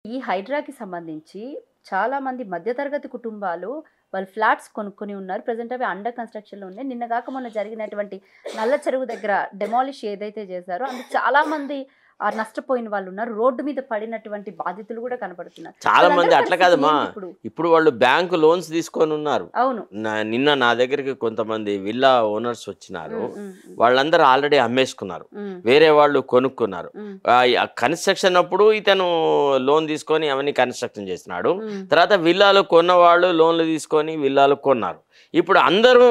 ఈ హైడ్రాకి సంబంధించి చాలామంది మధ్యతరగతి కుటుంబాలు వాళ్ళు ఫ్లాట్స్ కొనుక్కొని ఉన్నారు. ప్రెజెంట్ అవి అండర్ కన్‌స్ట్రక్షన్‌లో ఉన్నాయి. నిన్న గాక మొన్న జరిగినటువంటి నల్ల చెరువు దగ్గర డెమాలిష్ ఏదైతే చేశారో అందుకు చాలామంది నష్టపోయిన వాళ్ళున్నారు. రోడ్డు మీద పడినటువంటి బాధితులు గూడా కనపడుతున్నారు. చాలా మంది వాళ్ళందరి అట్లా పరిస్థితి కాదమ్మా. ఏంటి ఇప్పుడు? ఇప్పుడు వాళ్ళు బ్యాంక్ లోన్స్ తీసుకొని ఉన్నారు. అవును. నిన్న నా దగ్గరికి కొంతమంది విల్లా ఓనర్స్ వచ్చినారు. హ్మ్. హ్మ్. హ్మ్. వాళ్ళందరూ ఆల్రెడీ అమ్మేసుకున్నారు. హ్మ్. వేరే వాళ్ళు కొనుక్కున్నారు. హ్మ్. కన్స్ట్రక్షన్ అప్పుడు ఇతను లోన్ తీసుకొని అవన్నీ కన్స్ట్రక్షన్ చేసినాడు. హ్మ్. తర్వాత విల్లాలు కొన్నవాళ్ళు లోన్లు తీసుకొని విల్లాలు కొన్నారు. ఇప్పుడు అందరూ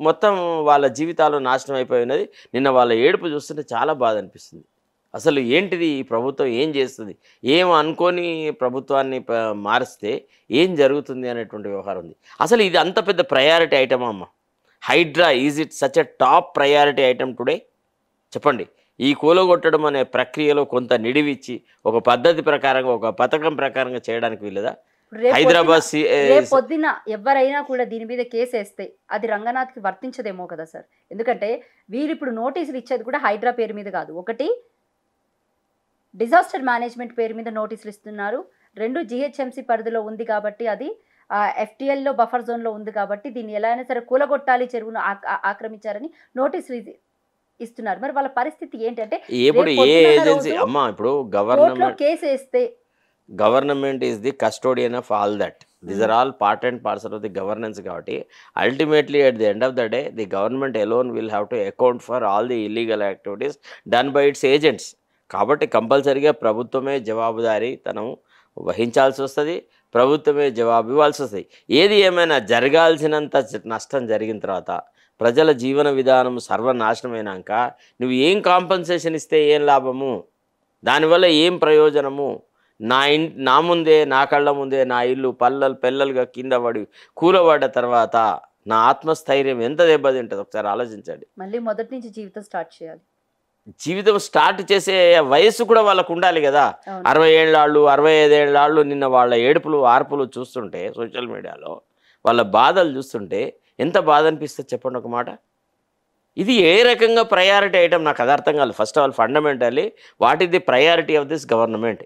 మొత్తం వాళ్ళ జీవితాలు నాశనం అయిపోయినది. నిన్న వాళ్ళ ఏడుపు చూస్తుంటే చాలా బాధ అనిపిస్తుంది. అసలు ఏంటిది ఈ ప్రభుత్వం ఏం చేస్తుంది, ఏం అనుకోని ప్రభుత్వాన్ని మారిస్తే ఏం జరుగుతుంది అనేటువంటి వ్యవహారం ఉంది. అసలు ఇది అంత పెద్ద ప్రయారిటీ ఐటమ్ అమ్మ. Hydra is it such a top priority item today? చెప్పండి. ఈ కూలగొట్టడం అనే ప్రక్రియలో కొంత నిడివిచ్చి ఒక పద్ధతి ప్రకారంగా ఒక పథకం ప్రకారంగా చేయడానికి వీలదా? హైదరాబాద్ రేపొద్దున ఎవరైనా కూడా దీని మీద కేసేస్తే అది రంగనాథ్‌కి వర్తించదేమో కదా సార్. ఎందుకంటే వీరిప్పుడు నోటీసులు ఇచ్చేది కూడా హైడ్రా పేరు మీద కాదు. ఒకటి డిజాస్టర్ మేనేజ్మెంట్ పేరు మీద నోటీసులు ఇస్తున్నారు. 2 జీహెచ్ఎంసీ పరిధిలో ఉంది కాబట్టి అది ఎఫ్టీఎల్‌లో బఫర్ జోన్‌లో ఉంది కాబట్టి దీన్ని ఎలా అయినా సరే కూలగొట్టాలి, చెరువును ఆక్రమించారని నోటీసులు ఇస్తున్నారు. మరి వాళ్ళ పరిస్థితి ఏంటంటే ఇప్పుడు ఏ ఏజెన్సీ అమ్మా, ఇప్పుడు కోర్టులో కేసేస్తే government is the custodian of all that. These are all part and parcel of the governance. కాబట్టి ultimately at the end of the day the government alone will have to account for all the illegal activities done by its agents. కాబట్టి కంపల్సరీగా ప్రభుత్వమే జవాబుదారీతనం వహించాల్సి వస్తుంది, ప్రభుత్వమే జవాబు ఇవ్వాల్సి వస్తుంది. ఏది ఏమైనా జరగాల్సినంత నష్టం జరిగిన తర్వాత ప్రజల జీవన విధానం సర్వనాశనమైనాక నువ్వు ఏం కాంపన్సేషన్ ఇస్తే ఏం లాభము, దానివల్ల ఏం ప్రయోజనము? నా ముందే, నా కళ్ళ ముందే నా ఇల్లు పెల్లలుగా కింద పడి కూలబడ్డ తర్వాత నా ఆత్మస్థైర్యం ఎంత దెబ్బతింటుంది ఒకసారి ఆలోచించండి. మళ్ళీ మొదటి నుంచి జీవితం స్టార్ట్ చేయాలి. జీవితం స్టార్ట్ చేసే వయస్సు కూడా వాళ్ళకు ఉండాలి కదా. 60 ఏళ్ళాళ్ళు 65 ఏళ్ళాళ్ళు నిన్న వాళ్ళ ఏడుపులు ఆర్పులు చూస్తుంటే సోషల్ మీడియాలో వాళ్ళ బాధలు చూస్తుంటే ఎంత బాధ అనిపిస్తుంది చెప్పండి ఒక మాట. ఇది ఏ రకంగా ప్రయారిటీ ఐటమ్ నాకు అది అర్థం కాదు. First of all fundamentally what is the priority of this government?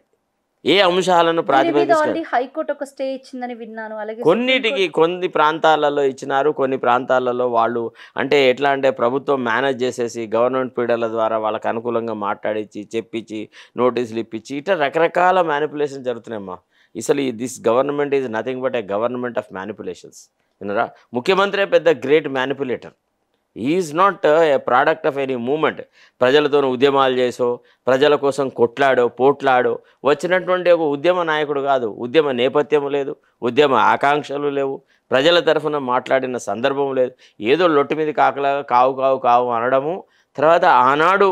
ఏ అంశాలను ప్రాతిపదిక హైకోర్టు ఒక స్టే ఇచ్చిందని విన్నాను. అలాగే కొన్నిటికి కొన్ని ప్రాంతాలలో ఇచ్చినారు, కొన్ని ప్రాంతాలలో వాళ్ళు అంటే ఎట్లా అంటే ప్రభుత్వం మేనేజ్ చేసేసి గవర్నమెంట్ పీడల ద్వారా వాళ్ళకి అనుకూలంగా మాట్లాడించి చెప్పించి నోటీసులు ఇప్పించి ఇట్లా రకరకాల మ్యానిపులేషన్ జరుగుతున్నాయమ్మా. అసలు this government is nothing but a government of manipulations. వినరా, ముఖ్యమంత్రి పెద్ద great manipulator. Is not a product of any moment. ప్రజలతో ఉద్యమాలు చేసో, ప్రజల కోసం కొట్లాడో పోట్లాడో వచ్చినటువంటి ఒక ఉద్యమ నాయకుడు కాదు. ఉద్యమ నేపథ్యం లేదు, ఉద్యమ ఆకాంక్షలు లేవు, ప్రజల తరఫున మాట్లాడిన సందర్భం లేదు. ఏదో లొట్టు మీద కాకలాగా కావు కావు కావు అనడము. తర్వాత ఆనాడు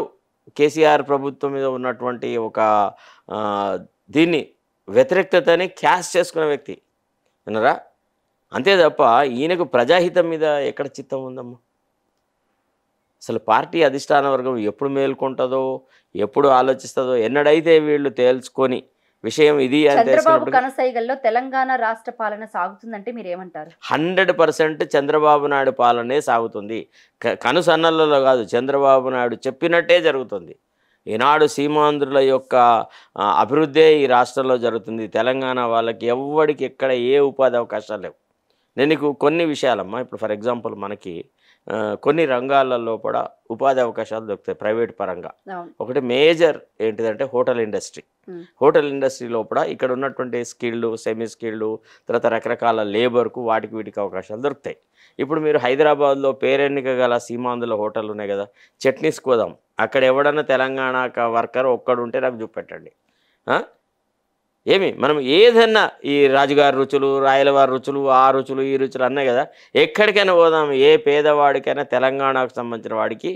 కేసీఆర్ ప్రభుత్వం మీద ఉన్నటువంటి ఒక దీన్ని వ్యతిరేకతని క్యాష్ చేసుకున్న వ్యక్తి వినరా. అంతే తప్ప ఈయనకు ప్రజాహితం మీద ఎక్కడ చిత్తం ఉందమ్మా? అసలు పార్టీ అధిష్టాన వర్గం ఎప్పుడు మేల్కొంటుందో, ఎప్పుడు ఆలోచిస్తుందో, ఎన్నడైతే వీళ్ళు తేల్చుకొని విషయం ఇది అని చంద్రబాబు కనసైగల్లో తెలంగాణ రాష్ట్ర పాలన సాగుతుందంటే మీరేమంటారు? 100% చంద్రబాబు నాయుడు పాలనే సాగుతుంది. కనుసన్నలలో కాదు, చంద్రబాబు నాయుడు చెప్పినట్టే జరుగుతుంది. ఈనాడు సీమాంధ్రుల యొక్క అభివృద్ధే ఈ రాష్ట్రంలో జరుగుతుంది. తెలంగాణ వాళ్ళకి ఎవ్వడికి ఎక్కడ ఏ ఉపాధి అవకాశాలు లేవు. నేను నీకు కొన్ని విషయాలమ్మా, ఇప్పుడు ఫర్ ఎగ్జాంపుల్ మనకి కొన్ని రంగాలలో కూడా ఉపాధి అవకాశాలు దొరుకుతాయి ప్రైవేట్ పరంగా. ఒకటి మేజర్ ఏంటిదంటే హోటల్ ఇండస్ట్రీ. హోటల్ ఇండస్ట్రీ లోపల ఇక్కడ ఉన్నటువంటి స్కిల్డ్, సెమీ స్కిల్డ్, తర్వాత రకరకాల లేబర్కు వాటికి వీటికి అవకాశాలు దొరుకుతాయి. ఇప్పుడు మీరు హైదరాబాద్లో పేరెన్నిక గల సీమాంధ్రుల హోటల్ ఉన్నాయి కదా, చట్నీస్కి పోదాం. అక్కడ ఎవడన్నా తెలంగాణ వర్కర్ ఒక్కడుంటే నాకు చూపెట్టండి. ఏమి మనం ఏదన్నా ఈ రాజుగారి రుచులు, రాయలవారి రుచులు, ఆ రుచులు ఈ రుచులు అన్నాయి కదా, ఎక్కడికైనా పోదాం. ఏ పేదవాడికైనా తెలంగాణకు సంబంధించిన వాడికి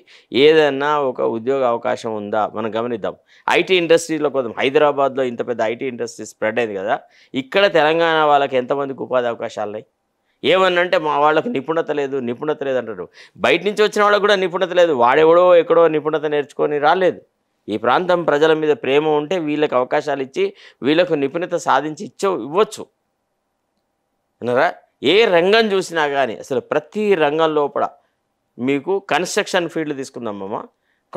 ఏదన్నా ఒక ఉద్యోగ అవకాశం ఉందా మనం గమనిద్దాం. ఐటీ ఇండస్ట్రీలో పోదాం. హైదరాబాద్లో ఇంత పెద్ద ఐటీ ఇండస్ట్రీ స్ప్రెడ్ అయింది కదా, ఇక్కడ తెలంగాణ వాళ్ళకి ఎంతమందికి ఉపాధి అవకాశాలు ఉన్నాయి? ఏమన్నంటే మా వాళ్ళకి నిపుణత లేదు అంటారు. బయట నుంచి వచ్చిన వాళ్ళకి కూడా నిపుణత లేదు. వాడెవడో ఎక్కడో నిపుణత నేర్చుకొని రాలేదు. ఈ ప్రాంతం ప్రజల మీద ప్రేమ ఉంటే వీళ్ళకి అవకాశాలు ఇచ్చి వీళ్ళకు నిపుణత సాధించి ఇవ్వచ్చు అన్నారా. ఏ రంగం చూసినా కానీ అసలు ప్రతి రంగం లోపల మీకు కన్స్ట్రక్షన్ ఫీల్డ్ తీసుకుందామమ్మా.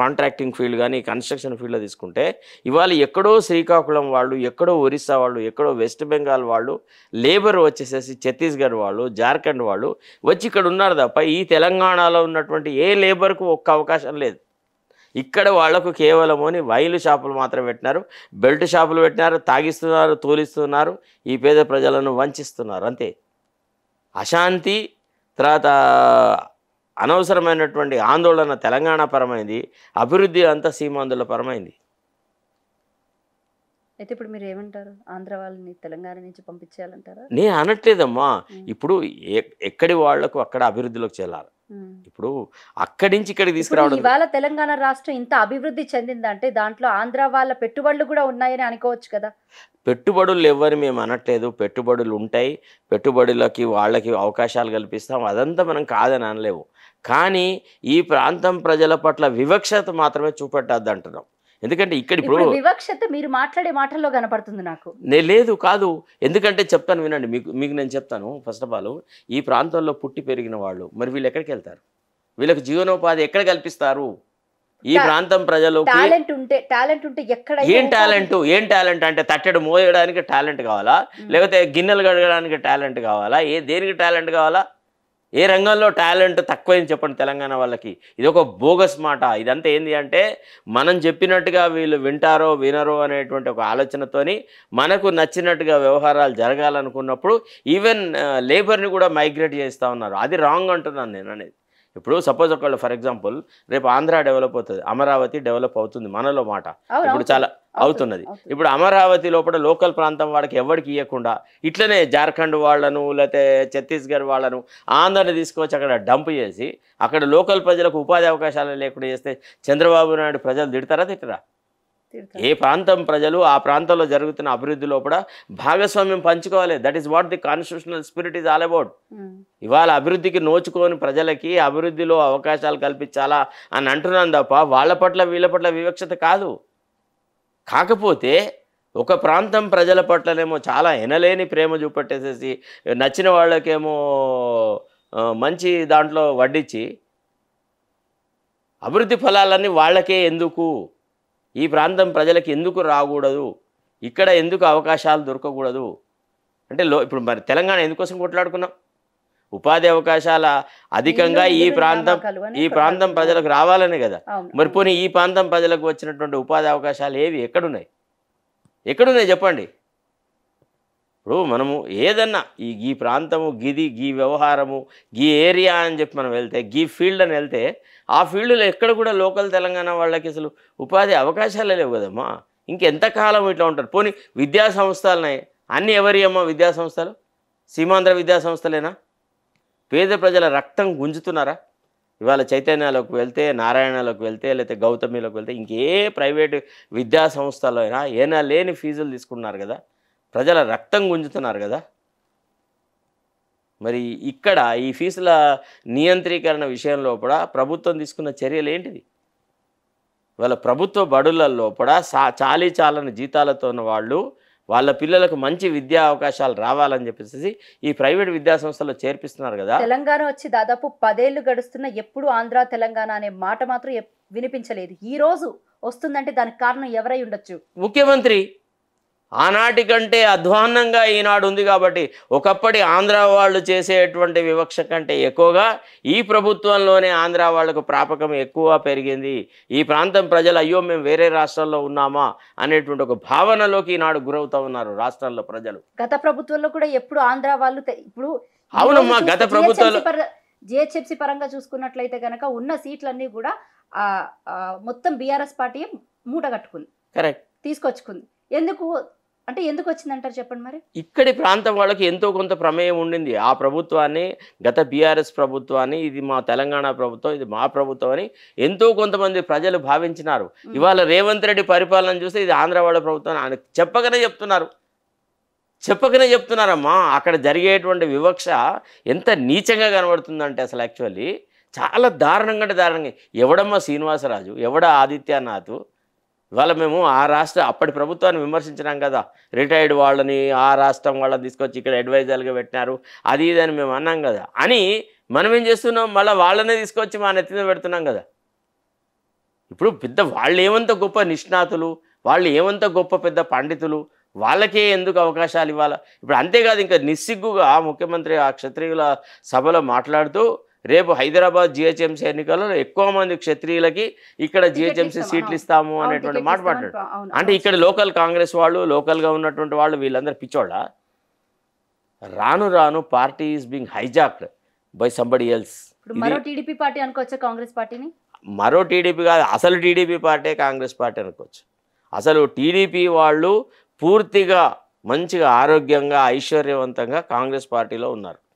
కాంట్రాక్టింగ్ ఫీల్డ్ కానీ కన్స్ట్రక్షన్ ఫీల్డ్లో తీసుకుంటే ఇవాళ ఎక్కడో శ్రీకాకుళం వాళ్ళు, ఎక్కడో ఒరిస్సా వాళ్ళు, ఎక్కడో వెస్ట్ బెంగాల్ వాళ్ళు, లేబర్ వచ్చేసేసి ఛత్తీస్గఢ్ వాళ్ళు, జార్ఖండ్ వాళ్ళు వచ్చి ఇక్కడ ఉన్నారు తప్ప ఈ తెలంగాణలో ఉన్నటువంటి ఏ లేబర్కు ఒక్క అవకాశం లేదు. ఇక్కడ వాళ్లకు కేవలం అని వైలు షాపులు మాత్రం పెట్టినారు, బెల్ట్ షాపులు పెట్టినారు, తాగిస్తున్నారు, తోలిస్తున్నారు, ఈ పేద ప్రజలను వంచిస్తున్నారు అంతే. అశాంతి తర్వాత అనవసరమైనటువంటి ఆందోళన తెలంగాణ పరమైంది, అభివృద్ధి అంతా సీమాంధ్రుల పరమైంది. అయితే ఇప్పుడు మీరు ఏమంటారు? ఆంధ్ర వాళ్ళని తెలంగాణ నుంచి పంపించేయాలంటారా? నేను అనట్లేదమ్మా. ఇప్పుడు ఎక్కడి వాళ్లకు అక్కడ అభివృద్ధిలోకి చెల్లాలి. ఇప్పుడు అక్కడి నుంచి ఇక్కడికి తీసుకురావడం. ఇవాళ తెలంగాణ రాష్ట్రం ఇంత అభివృద్ధి చెందిందంటే దాంట్లో ఆంధ్ర వాళ్ళ పెట్టుబడులు కూడా ఉన్నాయని అనుకోవచ్చు కదా. పెట్టుబడులు ఎవరు మేము అనట్లేదు, పెట్టుబడులు ఉంటాయి, పెట్టుబడులకి వాళ్ళకి అవకాశాలు కల్పిస్తాం, అదంతా మనం కాదని అనలేము. కానీ ఈ ప్రాంతం ప్రజల పట్ల వివక్షత మాత్రమే చూపెట్టద్దు అంటున్నాం. ఎందుకంటే ఇక్కడ ఇప్పుడు వివక్షత మీరు మాట్లాడే మాటల్లో కనపడుతుంది నాకు. లేదు కాదు, ఎందుకంటే చెప్తాను వినండి, మీకు నేను చెప్తాను. ఫస్ట్ ఆఫ్ ఆల్ ఈ ప్రాంతంలో పుట్టి పెరిగిన వాళ్ళు మరి వీళ్ళు ఎక్కడికి వెళ్తారు? వీళ్ళకి జీవనోపాధి ఎక్కడ కల్పిస్తారు? ఈ ప్రాంతం ప్రజలు టాలెంట్ ఉంటే ఎక్కడ ఏం టాలెంట్ అంటే తట్టెడు మోయడానికి టాలెంట్ కావాలా, లేకపోతే గిన్నెలు కడగడానికి టాలెంట్ కావాలా, దేనికి టాలెంట్ కావాలా? ఏ రంగంలో టాలెంట్ తక్కువైంది చెప్పండి తెలంగాణ వాళ్ళకి? ఇది ఒక బోగస్ మాట. ఇదంతా ఏంది అంటే మనం చెప్పినట్టుగా వీళ్ళు వింటారో వినరో అనేటువంటి ఒక ఆలోచనతోని మనకు నచ్చినట్టుగా వ్యవహారాలు జరగాలనుకున్నప్పుడు ఈవెన్ లేబర్ని కూడా మైగ్రేట్ చేస్తూ ఉన్నారు. అది రాంగ్ అంటున్నాను నేను అనేది. ఇప్పుడు సపోజ్ ఒకళ్ళు ఫర్ ఎగ్జాంపుల్ రేపు ఆంధ్ర డెవలప్ అవుతుంది, అమరావతి డెవలప్ అవుతుంది, మనలో మాట ఇప్పుడు చాలా అవుతున్నది. ఇప్పుడు అమరావతి లోపల లోకల్ ప్రాంతం వాడికి ఎవరికి ఇవ్వకుండా ఇట్లనే జార్ఖండ్ వాళ్ళను లేకపోతే ఛత్తీస్గఢ్ వాళ్ళను ఆంధ్రని తీసుకొచ్చి అక్కడ డంప్ చేసి అక్కడ లోకల్ ప్రజలకు ఉపాధి అవకాశాలు లేకుండా చేస్తే చంద్రబాబు నాయుడు ప్రజలు తిడతారా? ఏ ప్రాంతం ప్రజలు ఆ ప్రాంతంలో జరుగుతున్న అభివృద్ధి లోపల భాగస్వామ్యం పంచుకోవాలి. That is what the constitutional spirit is all about. ఇవాళ అభివృద్ధికి నోచుకోని ప్రజలకి అభివృద్ధిలో అవకాశాలు కల్పించాలా అని అంటున్నాను తప్ప వాళ్ళ పట్ల వీళ్ళ పట్ల వివక్షత కాదు. కాకపోతే ఒక ప్రాంతం ప్రజల పట్లనేమో చాలా ఎనలేని ప్రేమ చూపెట్టేసేసి నచ్చిన వాళ్ళకేమో మంచి దాంట్లో వడ్డించి అభివృద్ధి ఫలాలన్నీ వాళ్ళకే ఎందుకు, ఈ ప్రాంతం ప్రజలకు ఎందుకు రాకూడదు, ఇక్కడ ఎందుకు అవకాశాలు దొరకకూడదు అంటే ఇప్పుడు మరి తెలంగాణ ఎందుకోసం కొట్లాడుకున్నాం? ఉపాధి అవకాశాల అధికంగా ఈ ప్రాంతం ప్రజలకు రావాలనే కదా. మరి పోనీ ఈ ప్రాంతం ప్రజలకు వచ్చినటువంటి ఉపాధి అవకాశాలు ఏవి ఎక్కడున్నాయి చెప్పండి? ఇప్పుడు మనము ఏదన్నా ఈ ప్రాంతము గీ వ్యవహారము గీ ఏరియా అని చెప్పి మనం వెళ్తే గీ ఫీల్డ్ అని వెళ్తే ఆ ఫీల్డ్లో ఎక్కడ కూడా లోకల్ తెలంగాణ వాళ్ళకి అసలు ఉపాధి అవకాశాలే లేవు కదమ్మా. ఇంకెంతకాలం ఇట్లా ఉంటారు? పోనీ విద్యా సంస్థలున్నాయి, అన్నీ ఎవరి అమ్మా విద్యా సంస్థలు? సీమాంధ్ర విద్యా సంస్థలేనా? పేద ప్రజల రక్తం గుంజుతున్నారా? ఇవాళ చైతన్యాలకు వెళ్తే, నారాయణలోకి వెళ్తే, లేకపోతే గౌతమిలోకి వెళ్తే ఇంకే ప్రైవేటు విద్యా సంస్థలో అయినా ఏనా లేని ఫీజులు తీసుకున్నారు కదా, ప్రజల రక్తం గుంజుతున్నారు కదా. మరి ఇక్కడ ఈ ఫీజుల నియంత్రీకరణ విషయంలో కూడా ప్రభుత్వం తీసుకున్న చర్యలు ఏంటిది? వాళ్ళ ప్రభుత్వ బడుల లోపల చాలని జీతాలతో ఉన్న వాళ్ళు వాళ్ళ పిల్లలకు మంచి విద్యా అవకాశాలు రావాలని చెప్పేసి ఈ ప్రైవేట్ విద్యా సంస్థల్లో చేర్పిస్తున్నారు కదా. తెలంగాణ వచ్చి దాదాపు 10 ఏళ్ళు గడుస్తున్న ఎప్పుడు ఆంధ్ర తెలంగాణ అనే మాట మాత్రం వినిపించలేదు. ఈ రోజు వస్తుందంటే దానికి కారణం ఎవరై ఉండొచ్చు? ముఖ్యమంత్రి. ఆనాటి కంటే అధ్వాన్నంగా ఈనాడు ఉంది కాబట్టి ఒకప్పటి ఆంధ్ర వాళ్ళు చేసేటువంటి వివక్ష కంటే ఎక్కువగా ఈ ప్రభుత్వంలోనే ఆంధ్ర వాళ్లకు ప్రాపకం ఎక్కువ పెరిగింది. ఈ ప్రాంతం ప్రజలు అయ్యో మేము వేరే రాష్ట్రాల్లో ఉన్నామా అనేటువంటి ఒక భావనలోకి ఈనాడు గురవుతూ ఉన్నారు రాష్ట్రాల్లో ప్రజలు. గత ప్రభుత్వంలో కూడా ఎప్పుడు ఆంధ్ర వాళ్ళు ఇప్పుడు అవునమ్మా, గత ప్రభుత్వంలో జిహెచ్ఎంసీ పరంగా చూసుకున్నట్లయితే కనుక ఉన్న సీట్లన్నీ కూడా మొత్తం బీఆర్ఎస్ పార్టీ మూట కట్టుకుంది, కరెక్ట్ తీసుకొచ్చుకుంది. ఎందుకు వచ్చిందంటారు చెప్పండి? మరి ఇక్కడి ప్రాంతం వాళ్ళకి ఎంతో కొంత ప్రమేయం ఉండింది. ఆ ప్రభుత్వాన్ని, గత బీఆర్ఎస్ ప్రభుత్వాన్ని, ఇది మా తెలంగాణ ప్రభుత్వం, ఇది మా ప్రభుత్వం అని ఎంతో కొంతమంది ప్రజలు భావించినారు. ఇవాళ రేవంత్ రెడ్డి పరిపాలన చూస్తే ఇది ఆంధ్ర వాళ్ళ ప్రభుత్వం అని చెప్పకనే చెప్తున్నారమ్మా. అక్కడ జరిగేటువంటి వివక్ష ఎంత నీచంగా కనబడుతుందంటే అసలు యాక్చువల్లీ చాలా దారుణంగా ఎవడమ్మా శ్రీనివాసరాజు, ఎవడ ఆదిత్యనాథ్? ఇవాళ మేము ఆ రాష్ట్ర అప్పటి ప్రభుత్వాన్ని విమర్శించినాం కదా, రిటైర్డ్ వాళ్ళని ఆ రాష్ట్రం వాళ్ళని తీసుకొచ్చి ఇక్కడ అడ్వైజర్గా పెట్టినారు అది ఇదని మేము అన్నాం కదా. అని మనం ఏం చేస్తున్నాం, మళ్ళీ వాళ్ళనే తీసుకొచ్చి మా నెత్తిన పెడుతున్నాం కదా. ఇప్పుడు పెద్ద వాళ్ళు ఏమంత గొప్ప నిష్ణాతులు, వాళ్ళు ఏమంత గొప్ప పెద్ద పండితులు, వాళ్ళకే ఎందుకు అవకాశాలు ఇవ్వాలా? ఇప్పుడు అంతేకాదు, ఇంకా నిస్సిగ్గుగా ముఖ్యమంత్రి ఆ క్షత్రియుల సభలో మాట్లాడుతూ రేపు హైదరాబాద్ జిహెచ్ఎంసీ ఎన్నికల్లో ఎక్కువ మంది క్షత్రియులకి ఇక్కడ జిహెచ్ఎంసీ సీట్లు ఇస్తాము అనేటువంటి మాట మాట్లాడాడు. అంటే ఇక్కడ లోకల్ కాంగ్రెస్ వాళ్ళు, లోకల్గా ఉన్నటువంటి వాళ్ళు వీళ్ళందరూ పిచ్చోళ్ళ. రాను రాను party is being hijacked by somebody else. మరో టీడీపీ పార్టీ అనుకోవచ్చా కాంగ్రెస్ పార్టీని? మరో టీడీపీ కాదు, అసలు టీడీపీ పార్టీ కాంగ్రెస్ పార్టీ అనుకోవచ్చు. అసలు టీడీపీ వాళ్ళు పూర్తిగా మంచిగా ఆరోగ్యంగా ఐశ్వర్యవంతంగా కాంగ్రెస్ పార్టీలో ఉన్నారు.